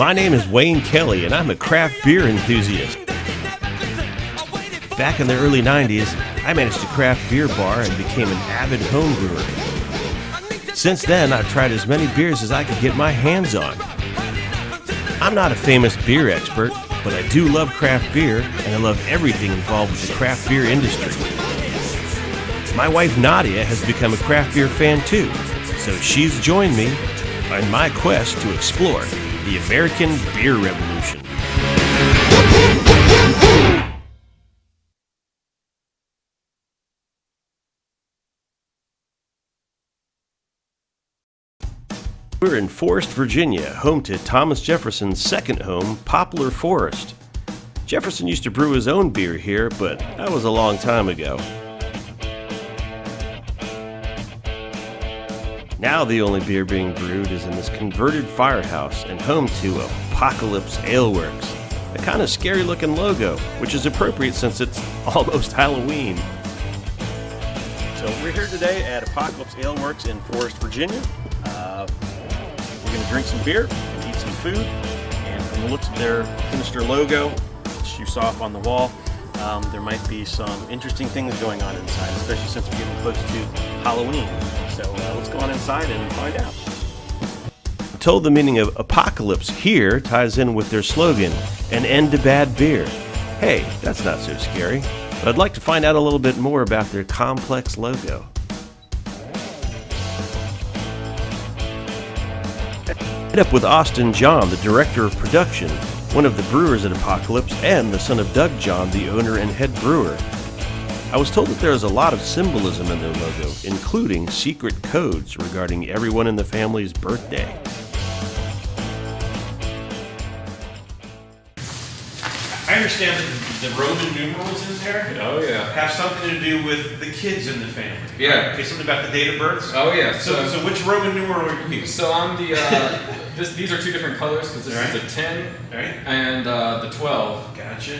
My name is Wayne Kelly, and I'm a craft beer enthusiast. Back in the early 90s, I managed a craft beer bar and became an avid home brewer. Since then, I've tried as many beers as I could get my hands on. I'm not a famous beer expert, but I do love craft beer, and I love everything involved with the craft beer industry. My wife Nadia has become a craft beer fan too, so she's joined me on my quest to explore the American beer revolution. We're in Forest, Virginia, home to Thomas Jefferson's second home, Poplar Forest. Jefferson used to brew his own beer here, but that was a long time ago. Now the only beer being brewed is in this converted firehouse and home to Apocalypse Aleworks, a kind of scary looking logo, which is appropriate since it's almost Halloween. So we're here today at Apocalypse Aleworks in Forest, Virginia. We're going to drink some beer and eat some food, and from the looks of their sinister logo, which you saw up on the wall, there might be some interesting things going on inside, especially since we're getting close to Halloween. So let's go on inside and find out. I'm told the meaning of apocalypse here ties in with their slogan, an end to bad beer. Hey, that's not so scary, but I'd like to find out a little bit more about their complex logo. Head up with Austin John, the director of production, one of the brewers at Apocalypse, and the son of Doug John, the owner and head brewer. I was told that there is a lot of symbolism in their logo, including secret codes regarding everyone in the family's birthday. I understand that the Roman numerals in there have something to do with the kids in the family. Yeah. Okay, something about the date of births. Oh yeah. So which Roman numeral are you using? So I'm the these are two different colors because this is a 10 and the 12. Gotcha.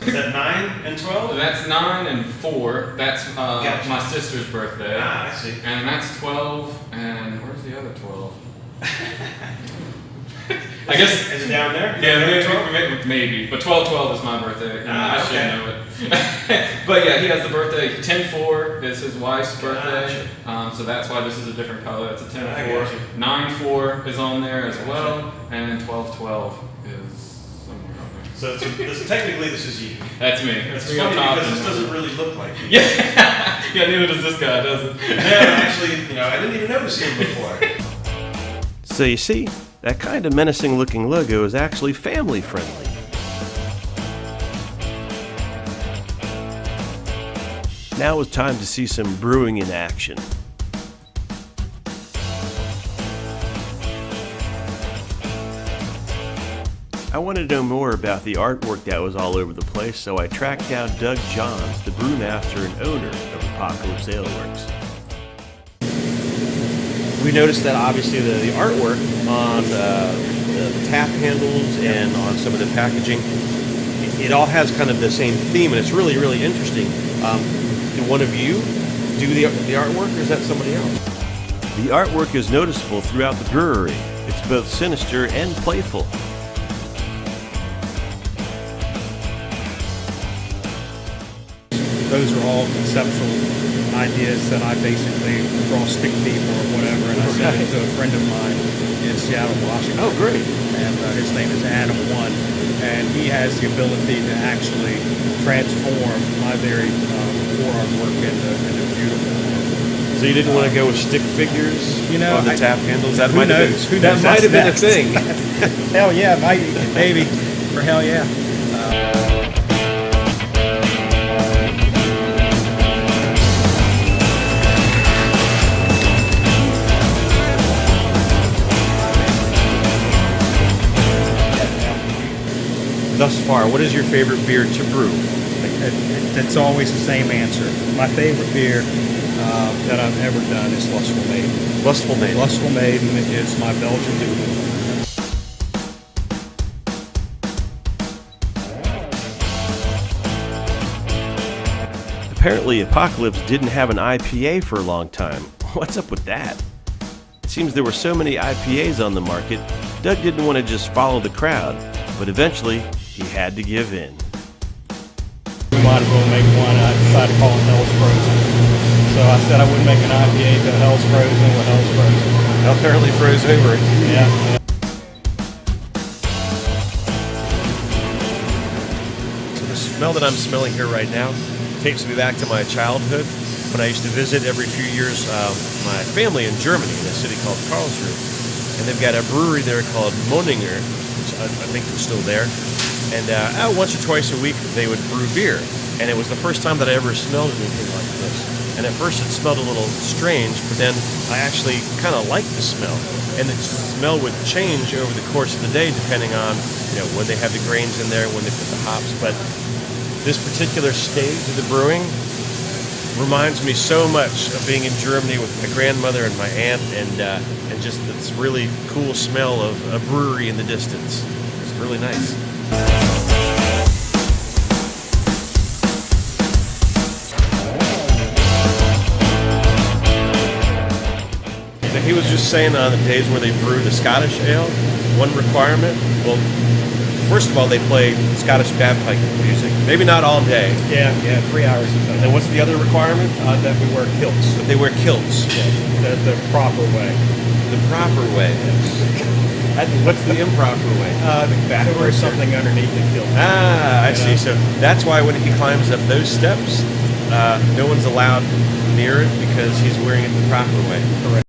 Is that 9 and 12? That's 9 and 4. That's Gotcha. my sister's birthday. Ah, I see. And that's 12. And where's the other 12? I guess is it down there? Yeah, maybe. But 12/12 is my birthday, and I should know it. But yeah, he has the birthday. 10/4 is his wife's birthday, so that's why this is a different color. It's a 10/4. 9/4 is on there as well, and 12/12 is somewhere on there. So technically, this is you. That's me. It's funny because this doesn't really look like you. Yeah, neither does this guy, does it? Yeah, actually, I didn't even notice him before. So you see, that kind of menacing looking logo is actually family friendly. Now it's time to see some brewing in action. I wanted to know more about the artwork that was all over the place, so I tracked down Doug Johns, the brewmaster and owner of Apocalypse Aleworks. We noticed that obviously the artwork on the tap handles and on some of the packaging, it all has kind of the same theme, and it's really, really interesting. Do one of you do the artwork, or is that somebody else? The artwork is noticeable throughout the brewery. It's both sinister and playful. Those are all conceptual ideas that I basically draw stick people or whatever, and I sent it to a friend of mine in Seattle, Washington. Oh, great. And his name is Adam1, and he has the ability to actually transform my very poor artwork into beautiful artwork. So you didn't want to go with stick figures on the tap handles? That might have been a thing. Hell yeah, maybe. For hell yeah. Thus far, what is your favorite beer to brew? It's always the same answer. My favorite beer that I've ever done is Lustful Maiden. Lustful Maiden. Lustful Maiden is my Belgian Doodle. Apparently, Apocalypse didn't have an IPA for a long time. What's up with that? It seems there were so many IPAs on the market, Doug didn't want to just follow the crowd, but eventually he had to give in. We might as well make one. I decided to call it Hell's Frozen. So I said I wouldn't make an IPA till Hell's Frozen with Hell's Frozen. Apparently froze over. Yeah. So the smell that I'm smelling here right now takes me back to my childhood when I used to visit every few years my family in Germany in a city called Karlsruhe. And they've got a brewery there called Moninger, which I think is still there. And once or twice a week they would brew beer. And it was the first time that I ever smelled anything like this. And at first it smelled a little strange, but then I actually kind of liked the smell. And the smell would change over the course of the day depending on, when they have the grains in there, when they put the hops. But this particular stage of the brewing reminds me so much of being in Germany with my grandmother and my aunt, and just this really cool smell of a brewery in the distance. It's really nice. He was just saying on the days where they brew the Scottish ale, one requirement, well, first of all, they play Scottish bagpipe music. Maybe not all day. Yeah, 3 hours or so. And what's the other requirement? That we wear kilts. That they wear kilts. Yeah, the proper way. The proper way. What's the improper way? To wear something underneath the kilt. I see. So that's why when he climbs up those steps, no one's allowed near it because he's wearing it the proper way. Correct.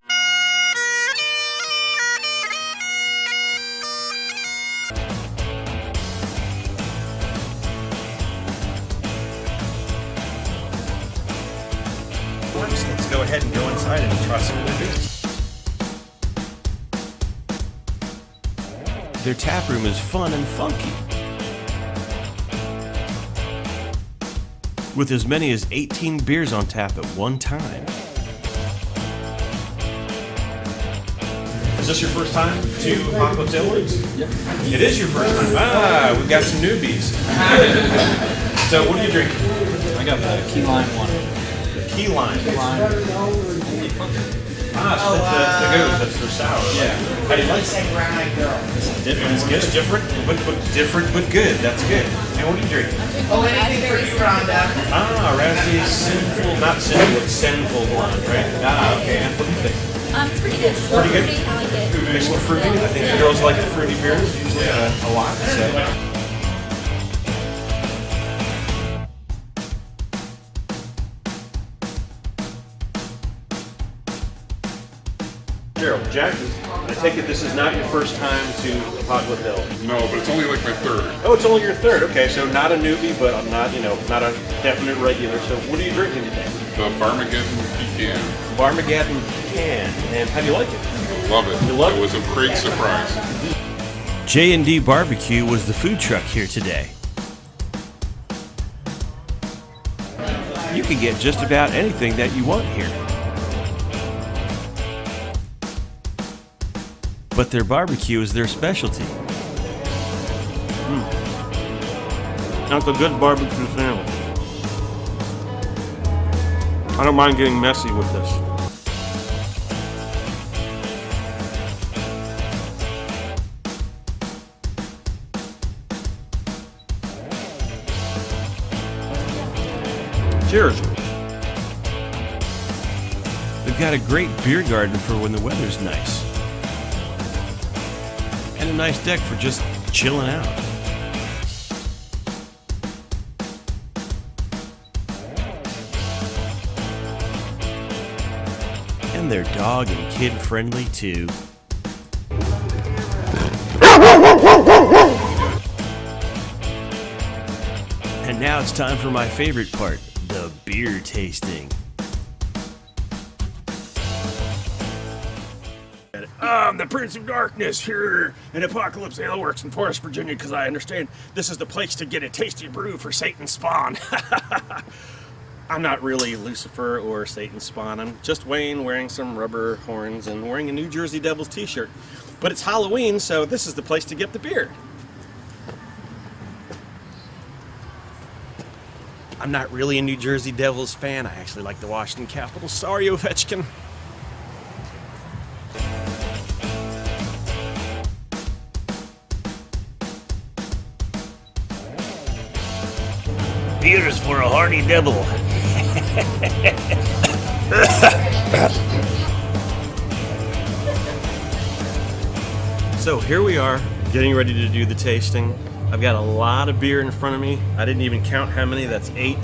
Let's go ahead and go inside and try some of their beers. Their tap room is fun and funky, with as many as 18 beers on tap at one time. Is this your first time to Apocalypse Aleworks? Yep. It is your first time. We've got some newbies. So what are you drinking? I got the key lime one. Key lime. So So that's the goose. That's their sour. Yeah. How do you like it? It's different. It's different, but different, but good. That's good. And what are you drinking? Anything for you, Rhonda. Raspberry sinful, not sinful, it's sinful blonde, right? Okay. And what do you think? It's pretty good. Pretty good? I like it. It's a little fruity. I think the girls like the fruity beers usually a lot. So. Gerald, Jack, I take it this is not your first time to Apocalypse Aleworks. No, but it's only like my third. Oh, it's only your third. Okay, so not a newbie, but not a definite regular. So what are you drinking today? The Barmageddon Pecan. Barmageddon Pecan. And how do you like it? Love it. You love it? It was a great surprise. J&D Barbecue was the food truck here today. You can get just about anything that you want here. But their barbecue is their specialty. That's a good barbecue sandwich. I don't mind getting messy with this. Cheers. They've got a great beer garden for when the weather's nice. And a nice deck for just chilling out. And they're dog and kid friendly too. And now it's time for my favorite part, the beer tasting. I'm the Prince of Darkness here in Apocalypse Aleworks in Forest, Virginia, because I understand this is the place to get a tasty brew for Satan's spawn. I'm not really Lucifer or Satan's spawn. I'm just Wayne wearing some rubber horns and wearing a New Jersey Devils t-shirt. But it's Halloween, so this is the place to get the beer. I'm not really a New Jersey Devils fan. I actually like the Washington Capitals. Sorry, Ovechkin. Beers for a hardy devil. So here we are, getting ready to do the tasting. I've got a lot of beer in front of me. I didn't even count how many. That's 8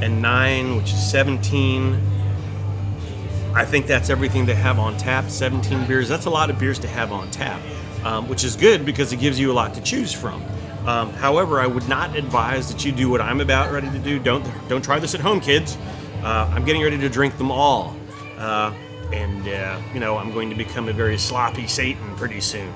and 9, which is 17. I think that's everything to have on tap, 17 beers. That's a lot of beers to have on tap, which is good because it gives you a lot to choose from. However, I would not advise that you do what I'm about ready to do. Don't try this at home, kids. I'm getting ready to drink them all. I'm going to become a very sloppy Satan pretty soon.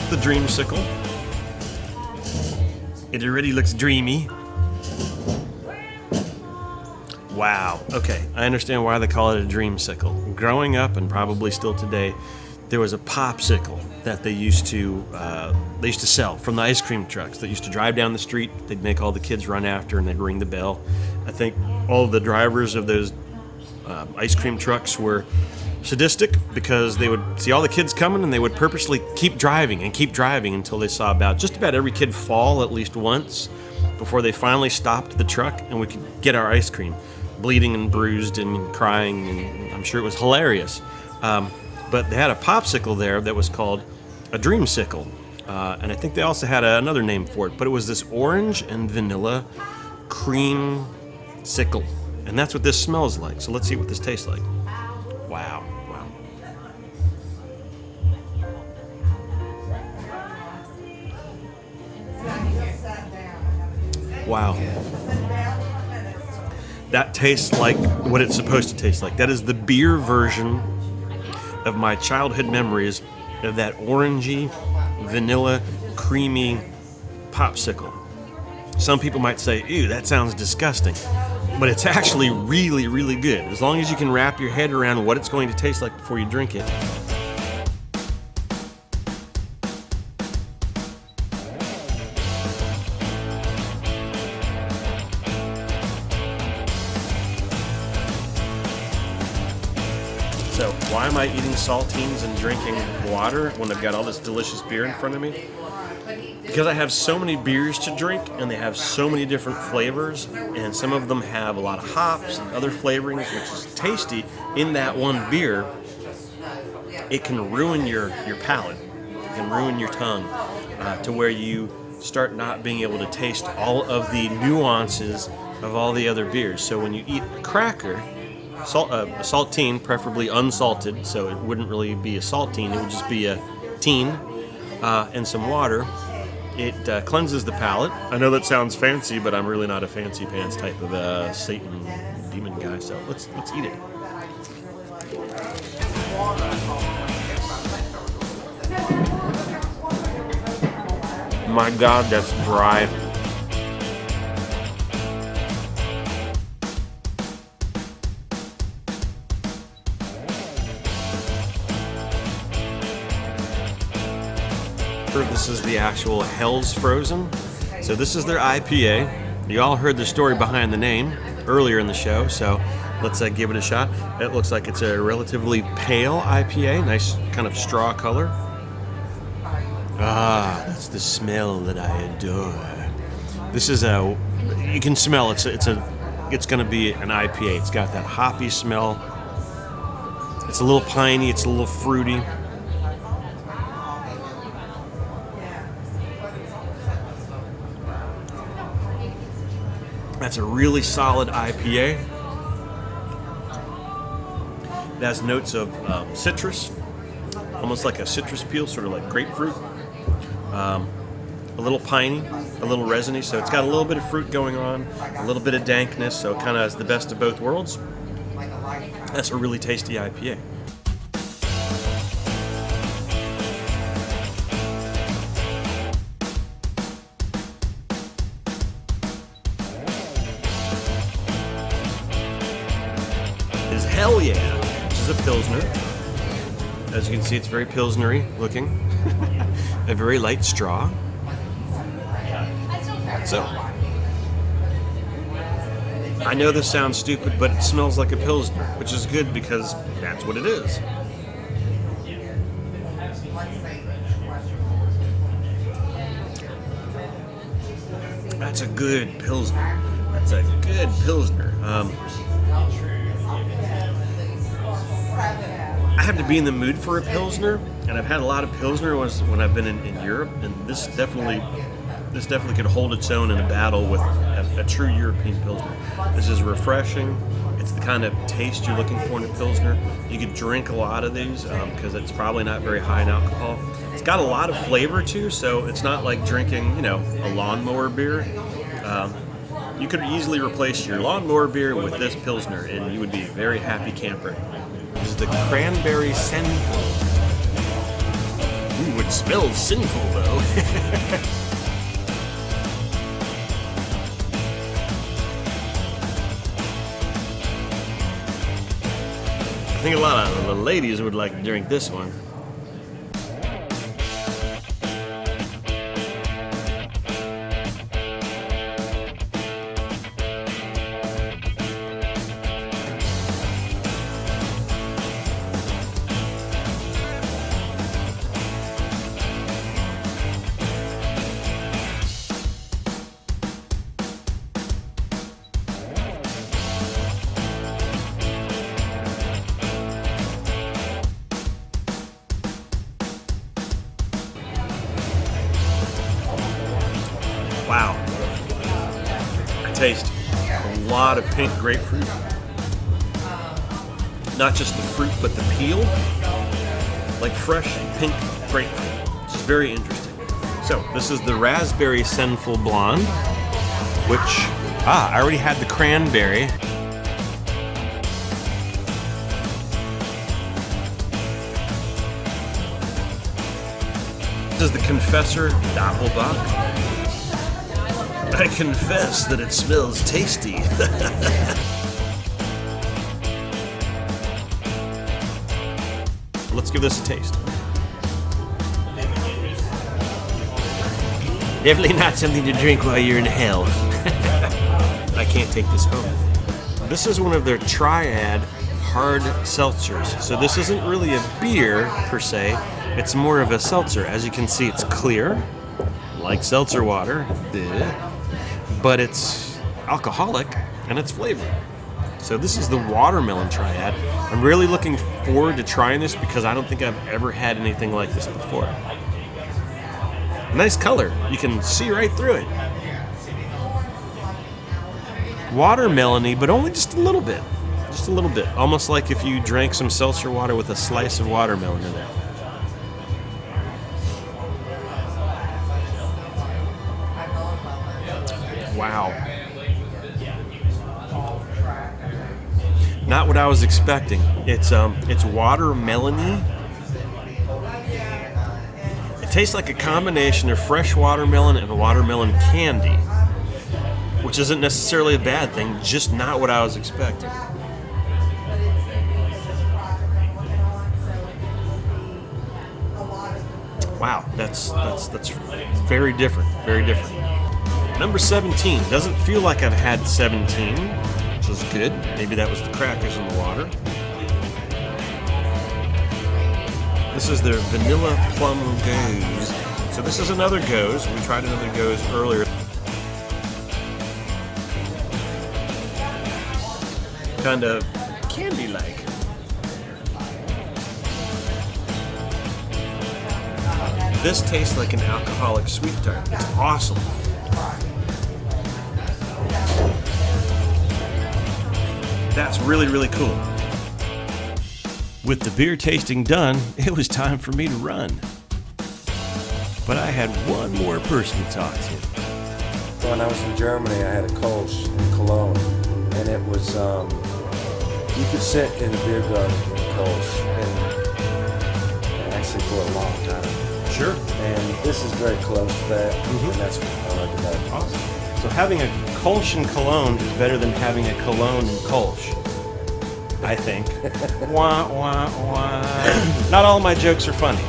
The dreamsicle. It already looks dreamy. Wow. Okay, I understand why they call it a dreamsicle. Growing up, and probably still today, there was a popsicle that they used to sell from the ice cream trucks that used to drive down the street. They'd make all the kids run after, and they'd ring the bell. I think all of the drivers of those ice cream trucks were sadistic because they would see all the kids coming and they would purposely keep driving until they saw just about every kid fall at least once before they finally stopped the truck and we could get our ice cream, bleeding and bruised and crying, and I'm sure it was hilarious. But they had a popsicle there that was called a dreamsicle, and I think they also had another name for it, but it was this orange and vanilla cream sickle, and that's what this smells like. So let's see what this tastes like. Wow. Wow. That tastes like what it's supposed to taste like. That is the beer version of my childhood memories of that orangey, vanilla, creamy popsicle. Some people might say, ew, that sounds disgusting. But it's actually really, really good. As long as you can wrap your head around what it's going to taste like before you drink it. So why am I eating saltines and drinking water when I've got all this delicious beer in front of me? Because I have so many beers to drink and they have so many different flavors, and some of them have a lot of hops and other flavorings, which is tasty. In that one beer, it can ruin your palate. It can ruin your tongue to where you start not being able to taste all of the nuances of all the other beers. So when you eat a cracker, a saltine, preferably unsalted, so it wouldn't really be a saltine, it would just be a teen, and some water. It cleanses the palate. I know that sounds fancy, but I'm really not a fancy pants type of Satan demon guy, so let's eat it. My God, that's dry. This is the actual Hell's Frozen. So this is their IPA. You all heard the story behind the name earlier in the show, so let's give it a shot. It looks like it's a relatively pale IPA, nice kind of straw color. Ah, that's the smell that I adore. This is you can smell it's going to be an IPA. It's got that hoppy smell. It's a little piney, it's a little fruity. That's a really solid IPA. It has notes of citrus, almost like a citrus peel, sort of like grapefruit. A little piney, a little resiny, so it's got a little bit of fruit going on, a little bit of dankness, so it kind of has the best of both worlds. That's a really tasty IPA. Is Hell Yeah, which is a Pilsner. As you can see, it's very Pilsnery looking. A very light straw. So, I know this sounds stupid, but it smells like a Pilsner, which is good because that's what it is. That's a good Pilsner. That's a good Pilsner. I have to be in the mood for a Pilsner, and I've had a lot of Pilsner when I've been in Europe, and this definitely could hold its own in a battle with a true European Pilsner. This is refreshing. It's the kind of taste you're looking for in a Pilsner. You could drink a lot of these because it's probably not very high in alcohol. It's got a lot of flavor too, so it's not like drinking, a lawnmower beer. You could easily replace your lawnmower beer with this Pilsner, and you would be a very happy camper. This is the Cranberry Sinful. Ooh, it smells sinful though. I think a lot of the ladies would like to drink this one. Wow. I taste a lot of pink grapefruit. Not just the fruit, but the peel. Like fresh pink grapefruit. It's very interesting. So, this is the Raspberry Sinful Blonde, which, I already had the cranberry. This is the Confessor Doppelbock. I confess that it smells tasty. Let's give this a taste. Definitely not something to drink while you're in hell. I can't take this home. This is one of their triad hard seltzers. So this isn't really a beer per se. It's more of a seltzer. As you can see, it's clear, like seltzer water. But it's alcoholic and it's flavored. So this is the watermelon triad. I'm really looking forward to trying this because I don't think I've ever had anything like this before. Nice color. You can see right through it. Watermelony, but only just a little bit. Just a little bit. Almost like if you drank some seltzer water with a slice of watermelon in it. Wow. Not what I was expecting. It's watermelony. It tastes like a combination of fresh watermelon and watermelon candy, which isn't necessarily a bad thing, just not what I was expecting. Wow, that's very different, very different. Number 17. Doesn't feel like I've had 17, which is good. Maybe that was the crackers in the water. This is their Vanilla Plum Goze. So this is another Goze. We tried another Goze earlier. Kind of candy-like. This tastes like an alcoholic sweet tart. It's awesome. That's really, really cool. With the beer tasting done, it was time for me to run. But I had one more person to talk to. When I was in Germany, I had a Kolsch in Cologne, and it was You could sit in a beer garden in Kolsch and actually for a long time. Sure. And this is very close to that, and that's what I like about it. Awesome. So having a Kolsch in Cologne is better than having a Cologne in Kolsch, I think. Wah, wah, wah. Not all my jokes are funny,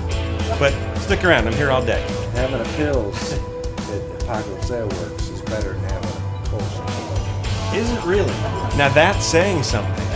but stick around. I'm here all day. Having a Pils at Apocalypse Aleworks is better than having a Kolsch in Cologne. Is it really? Now that's saying something.